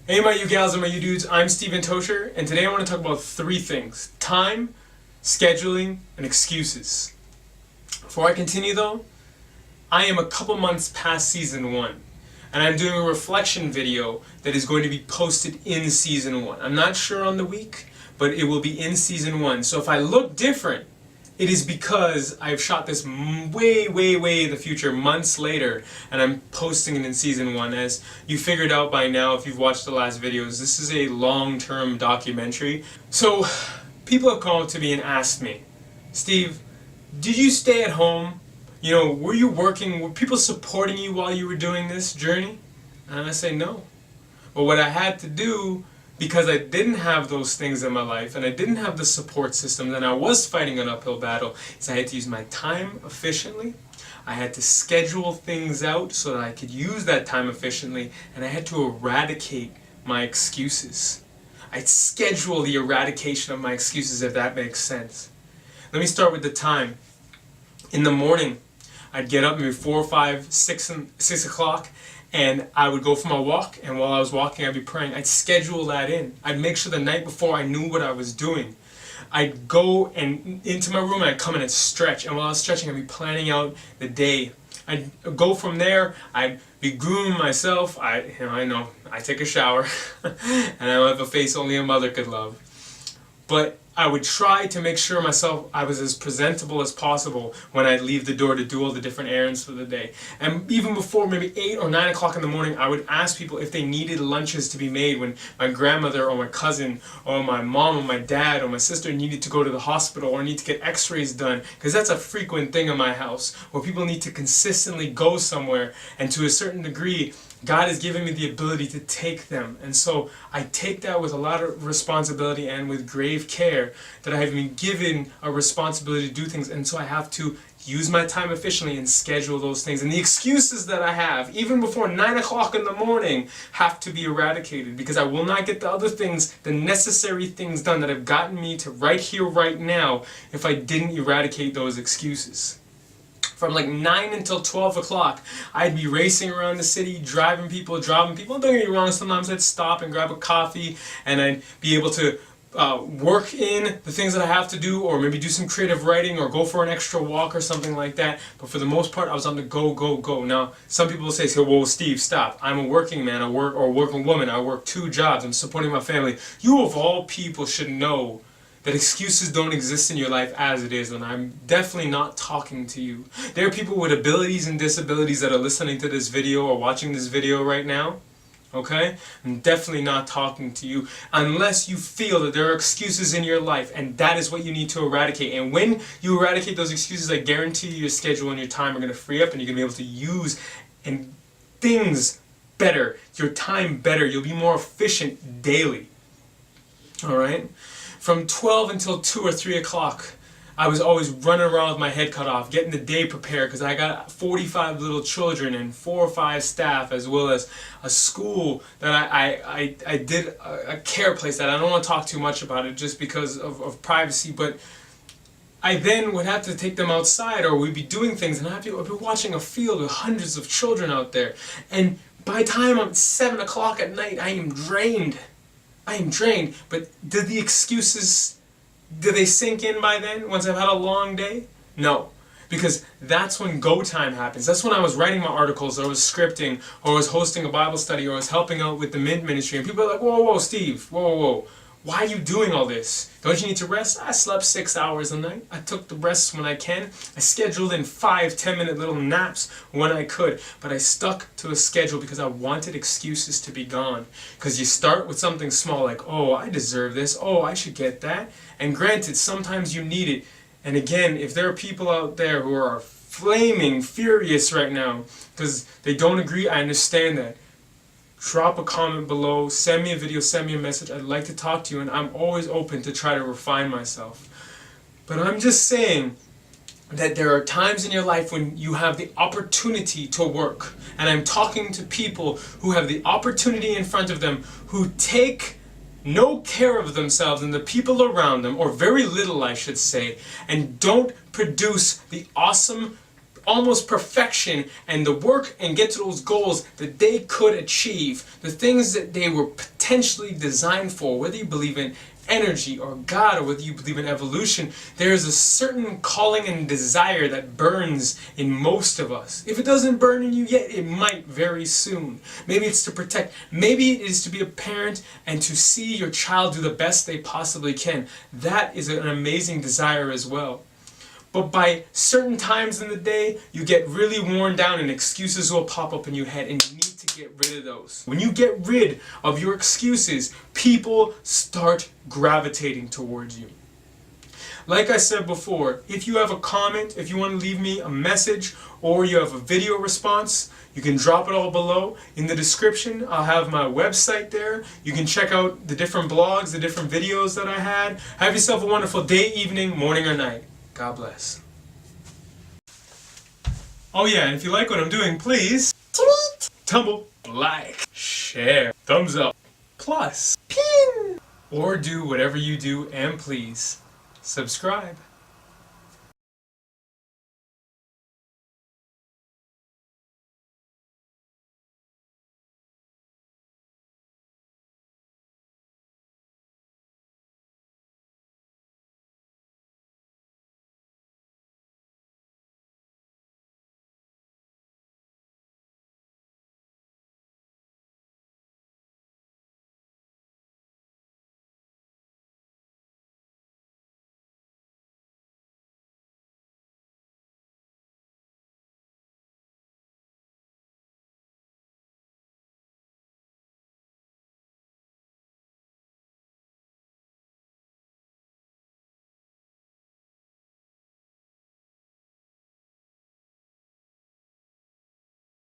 Hey my you gals and my you dudes, I'm StevenTocher, and today I want to talk about three things: time, scheduling, and excuses. Before I continue though, I am a couple months past season 1, and I'm doing a reflection video that is going to be posted in season 1. I'm not sure on the week, but it will be in season 1. So if I look different, it is because I've shot this way in the future, months later, and I'm posting it in season 1. As you figured out by now, if you've watched the last videos, this is a long-term documentary. So people have come up to me and asked me, Steve, did you stay at home? You know, were you working? Were people supporting you while you were doing this journey? And I say no. But what I had to do, because I didn't have those things in my life and I didn't have the support system, and I was fighting an uphill battle, is I had to use my time efficiently. I had to schedule things out so that I could use that time efficiently, and I had to eradicate my excuses. I'd schedule the eradication of my excuses, if that makes sense. Let me start with the time. In the morning, I'd get up maybe 4 or 5, 6 o'clock, and I would go for my walk, and while I was walking I'd be praying. I'd schedule that in. I'd make sure the night before I knew what I was doing. I'd go and into my room and I'd come in and stretch, and while I was stretching I'd be planning out the day. I'd go from there, I'd be grooming myself. I know, I take a shower and I don't have a face only a mother could love. But I would try to make sure I was as presentable as possible when I'd leave the door to do all the different errands for the day. And even before maybe 8 or 9 o'clock in the morning, I would ask people if they needed lunches to be made when my grandmother or my cousin or my mom or my dad or my sister needed to go to the hospital or need to get x-rays done, because that's a frequent thing in my house where people need to consistently go somewhere, and to a certain degree God has given me the ability to take them. And so I take that with a lot of responsibility and with grave care, that I have been given a responsibility to do things, and so I have to use my time efficiently and schedule those things. And the excuses that I have, even before 9 o'clock in the morning, have to be eradicated, because I will not get the other things, the necessary things done that have gotten me to right here, right now, if I didn't eradicate those excuses. From like 9 until 12 o'clock, I'd be racing around the city, driving people, dropping people. Don't get me wrong, sometimes I'd stop and grab a coffee, and I'd be able to work in the things that I have to do, or maybe do some creative writing, or go for an extra walk or something like that. But for the most part, I was on the go. Now, some people will say, well, Steve, stop. I'm a working man, or working woman. I work 2 jobs. I'm supporting my family. You, of all people, should know that excuses don't exist in your life as it is, and I'm definitely not talking to you. There are people with abilities and disabilities that are listening to this video or watching this video right now, okay? I'm definitely not talking to you unless you feel that there are excuses in your life, and that is what you need to eradicate. And when you eradicate those excuses, I guarantee you your schedule and your time are going to free up, and you're going to be able to use and things better, your time better. You'll be more efficient daily, all right? From 12 until 2 or 3 o'clock, I was always running around with my head cut off, getting the day prepared, because I got 45 little children and 4 or 5 staff, as well as a school that I did a care place that I don't want to talk too much about it just because of privacy, but I then would have to take them outside, or we'd be doing things, and I'd be watching a field with hundreds of children out there, and by the time I'm 7 o'clock at night, I am drained. But did the excuses, do they sink in by then, once I've had a long day? No, because that's when go time happens. That's when I was writing my articles, or I was scripting, or I was hosting a Bible study, or I was helping out with the Mint Ministry, and people are like, whoa, Steve, whoa. Why are you doing all this? Don't you need to rest? I slept 6 hours a night. I took the rests when I can. I scheduled in 5-10-minute little naps when I could. But I stuck to a schedule because I wanted excuses to be gone. Because you start with something small like, oh, I deserve this. Oh, I should get that. And granted, sometimes you need it. And again, if there are people out there who are flaming furious right now because they don't agree, I understand that. Drop a comment below, send me a video, send me a message. I'd like to talk to you, and I'm always open to try to refine myself. But I'm just saying that there are times in your life when you have the opportunity to work. And I'm talking to people who have the opportunity in front of them, who take no care of themselves and the people around them, or very little I should say, and don't produce the awesome almost perfection and the work and get to those goals that they could achieve, the things that they were potentially designed for, whether you believe in energy or God or whether you believe in evolution, there is a certain calling and desire that burns in most of us. If it doesn't burn in you yet, it might very soon. Maybe it's to protect, maybe it is to be a parent and to see your child do the best they possibly can. That is an amazing desire as well. But by certain times in the day, you get really worn down and excuses will pop up in your head, and you need to get rid of those. When you get rid of your excuses, people start gravitating towards you. Like I said before, if you have a comment, if you want to leave me a message, or you have a video response, you can drop it all below. In the description, I'll have my website there. You can check out the different blogs, the different videos that I had. Have yourself a wonderful day, evening, morning, or night. God bless. Oh yeah, and if you like what I'm doing, please tweet, tumble, like, share, thumbs up, plus, pin, or do whatever you do, and please subscribe.